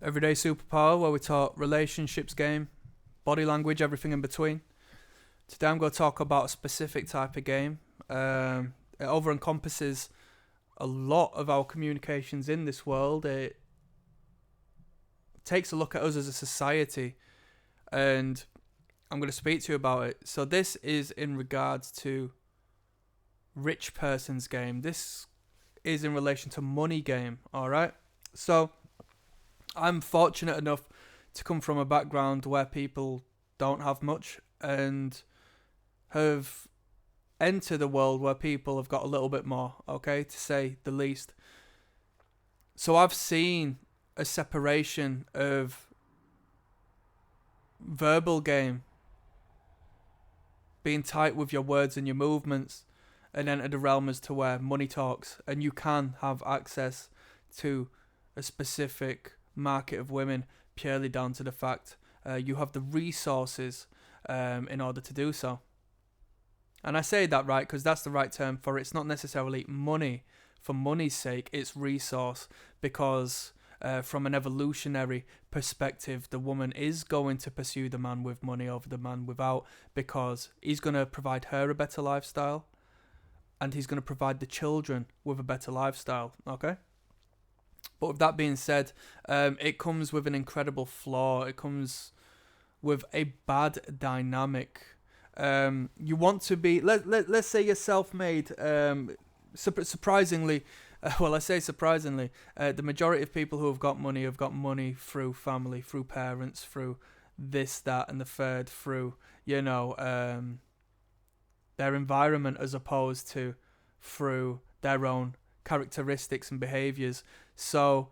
Everyday Superpower, where we talk relationships, game, body language, everything in between. Today I'm going to talk about a specific type of game. It over encompasses a lot of our communications in this world. It takes a look at us as a society, and I'm going to speak to you about it. So this is in regards to rich person's game. This is in relation to money game, alright? So I'm fortunate enough to come from a background where people don't have much and have entered a world where people have got a little bit more, okay, to say the least. So I've seen a separation of verbal game, being tight with your words and your movements, and enter the realm as to where money talks, and you can have access to a specific market of women purely down to the fact you have the resources in order to do so. And I say that right because that's the right term for it. It's not necessarily money for money's sake, it's resource, because from an evolutionary perspective, the woman is going to pursue the man with money over the man without, because he's going to provide her a better lifestyle and he's going to provide the children with a better lifestyle, okay? But with that being said, it comes with an incredible flaw. It comes with a bad dynamic. You want to be, let's say you're self-made. Surprisingly, I say surprisingly, the majority of people who have got money through family, through parents, through this, that, and the third, through, their environment, as opposed to through their own characteristics and behaviors. So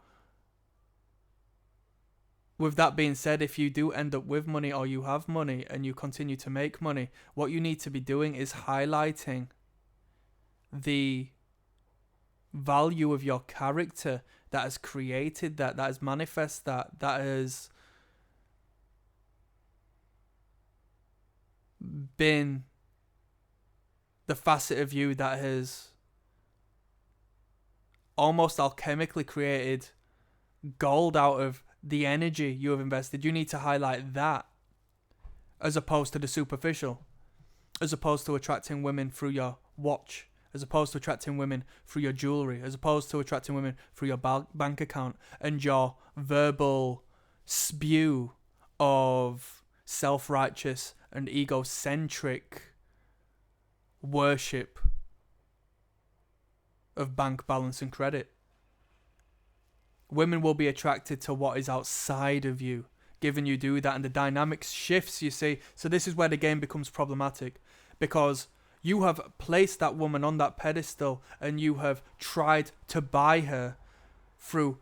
with that being said, if you do end up with money, or you have money and you continue to make money, what you need to be doing is highlighting the value of your character that has created that has manifest that has been the facet of you that has almost alchemically created gold out of the energy you have invested. You need to highlight that as opposed to the superficial, as opposed to attracting women through your watch, as opposed to attracting women through your jewelry, as opposed to attracting women through your bank account and your verbal spew of self-righteous and egocentric worship of bank balance and credit. Women will be attracted to what is outside of you, given you do that, and the dynamics shifts, you see. So this is where the game becomes problematic, because you have placed that woman on that pedestal and you have tried to buy her through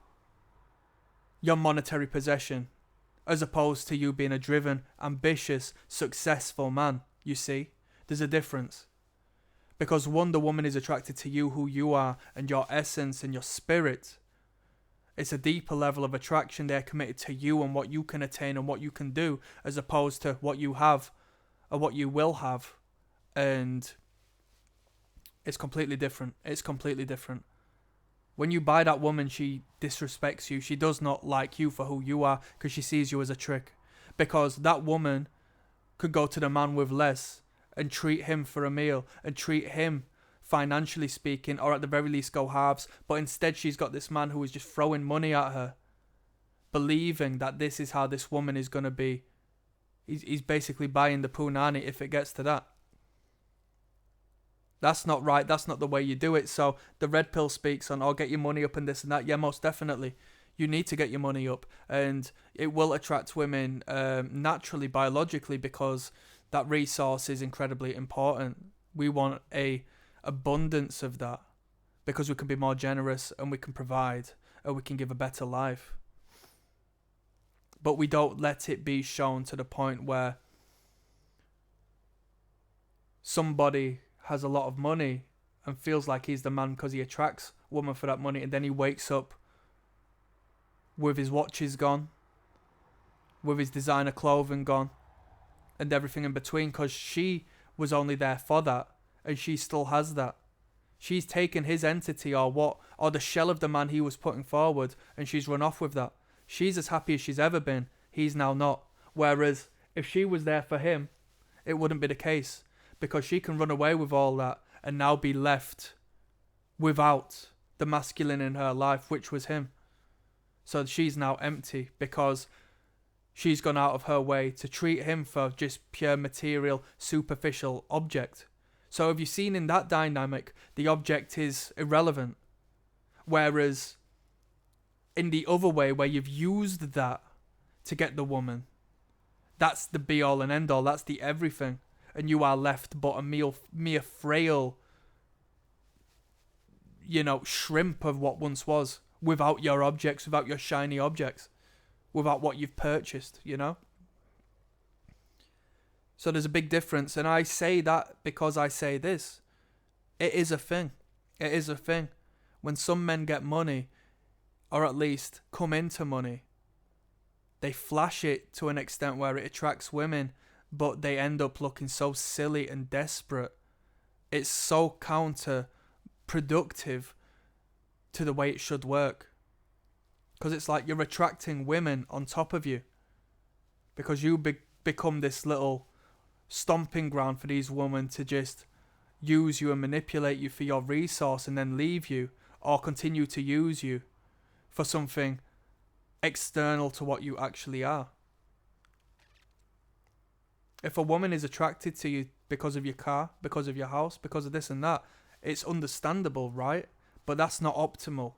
your monetary possession, as opposed to you being a driven, ambitious, successful man. You see, there's a difference. Because one, the woman is attracted to you, who you are, and your essence and your spirit. It's a deeper level of attraction. They're committed to you and what you can attain and what you can do, as opposed to what you have or what you will have. And it's completely different. It's completely different. When you buy that woman, she disrespects you. She does not like you for who you are, because she sees you as a trick. Because that woman could go to the man with less and treat him for a meal and treat him, financially speaking, or at the very least go halves. But instead she's got this man who is just throwing money at her, believing that this is how this woman is going to be. He's basically buying the punani if it gets to that. That's not right. That's not the way you do it. So the red pill speaks on, get your money up and this and that. Yeah, most definitely. You need to get your money up, and it will attract women naturally, biologically, because that resource is incredibly important. We want a abundance of that, because we can be more generous and we can provide and we can give a better life. But we don't let it be shown to the point where somebody has a lot of money and feels like he's the man because he attracts a woman for that money, and then he wakes up with his watches gone, with his designer clothing gone, and everything in between, because she was only there for that, and she still has that. She's taken his entity or the shell of the man he was putting forward, and she's run off with that. She's as happy as she's ever been. He's now not. Whereas if she was there for him, it wouldn't be the case, because she can run away with all that and now be left without the masculine in her life, which was him. So she's now empty because she's gone out of her way to treat him for just pure material, superficial object. So have you seen in that dynamic, the object is irrelevant? Whereas in the other way, where you've used that to get the woman, that's the be all and end all, that's the everything. And you are left but a mere frail, shrimp of what once was, without your objects, without your shiny objects, without what you've purchased, So there's a big difference, and I say that because I say this. It is a thing. It is a thing. When some men get money, or at least come into money, they flash it to an extent where it attracts women, but they end up looking so silly and desperate. It's so counterproductive to the way it should work. Because it's like you're attracting women on top of you. Because you become this little stomping ground for these women to just use you and manipulate you for your resource and then leave you, or continue to use you for something external to what you actually are. If a woman is attracted to you because of your car, because of your house, because of this and that, it's understandable, right? But that's not optimal.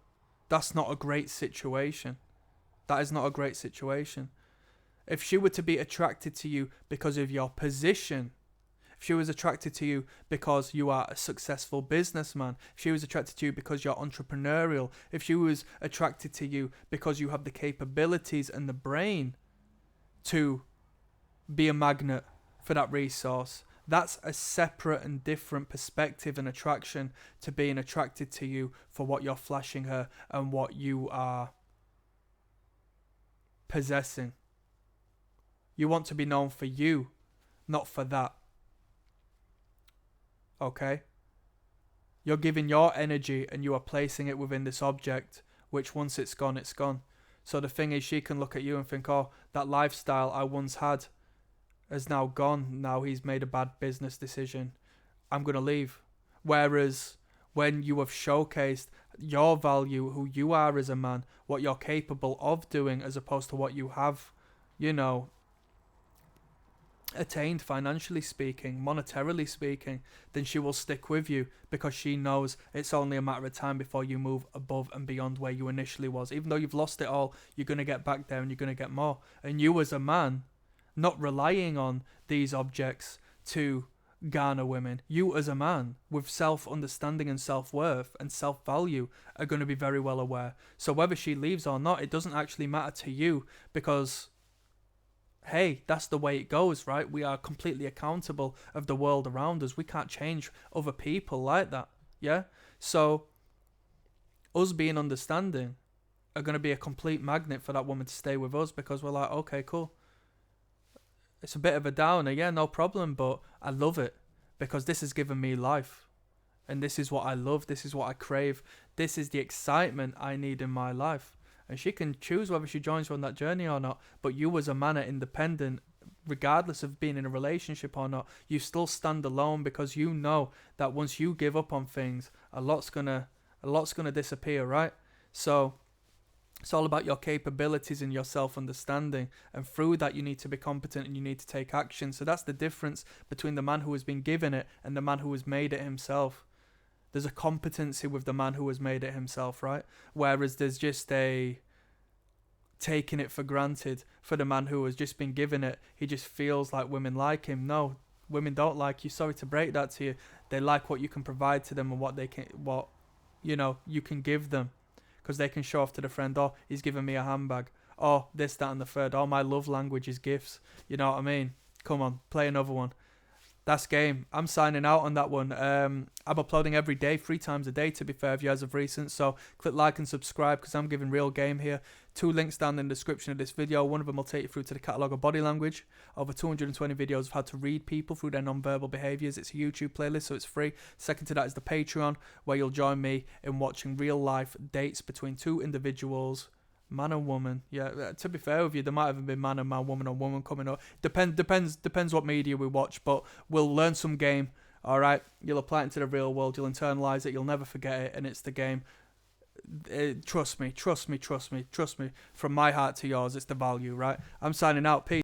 That's not a great situation. That is not a great situation. If she were to be attracted to you because of your position, if she was attracted to you because you are a successful businessman, if she was attracted to you because you're entrepreneurial, if she was attracted to you because you have the capabilities and the brain to be a magnet for that resource, that's a separate and different perspective and attraction to being attracted to you for what you're flashing her and what you are possessing. You want to be known for you, not for that. Okay? You're giving your energy and you are placing it within this object, which once it's gone, it's gone. So the thing is, she can look at you and think, oh, that lifestyle I once had has now gone. Now he's made a bad business decision. I'm going to leave. Whereas when you have showcased your value, who you are as a man, what you're capable of doing, as opposed to what you have, attained financially speaking, monetarily speaking, then she will stick with you, because she knows it's only a matter of time before you move above and beyond where you initially was. Even though you've lost it all, you're going to get back there and you're going to get more. And you as a man, not relying on these objects to garner women, you as a man with self-understanding and self-worth and self-value are going to be very well aware. So whether she leaves or not, it doesn't actually matter to you, because hey, that's the way it goes, right? We are completely accountable of the world around us. We can't change other people like that, yeah? So us being understanding are going to be a complete magnet for that woman to stay with us, because we're like, okay, cool. It's a bit of a downer, yeah, no problem, but I love it because this has given me life. And this is what I love. This is what I crave. This is the excitement I need in my life. And she can choose whether she joins you on that journey or not. But you as a man are independent, regardless of being in a relationship or not. You still stand alone, because you know that once you give up on things, a lot's gonna disappear, right? So it's all about your capabilities and your self-understanding. And through that, you need to be competent and you need to take action. So that's the difference between the man who has been given it and the man who has made it himself. There's a competency with the man who has made it himself, right? Whereas there's just a taking it for granted for the man who has just been given it. He just feels like women like him. No, women don't like you. Sorry to break that to you. They like what you can provide to them and what you can give them. Because they can show off to the friend, oh, he's giving me a handbag. Oh, this, that, and the third. Oh, my love language is gifts. You know what I mean? Come on, play another one. That's game. I'm signing out on that one. I'm uploading every day, 3 times a day, to be fair, if you as of recent. So click like and subscribe, because I'm giving real game here. 2 links down in the description of this video. One of them will take you through to the catalogue of body language. Over 220 videos of how to read people through their non-verbal behaviours. It's a YouTube playlist, so it's free. Second to that is the Patreon, where you'll join me in watching real life dates between 2 individuals Man and woman. Yeah, to be fair with you, there might have been man and man, woman and woman coming up. Depends what media we watch, but we'll learn some game. All right, you'll apply it into the real world. You'll internalize it. You'll never forget it, and it's the game. Trust me. From my heart to yours, it's the value, right? I'm signing out. Peace.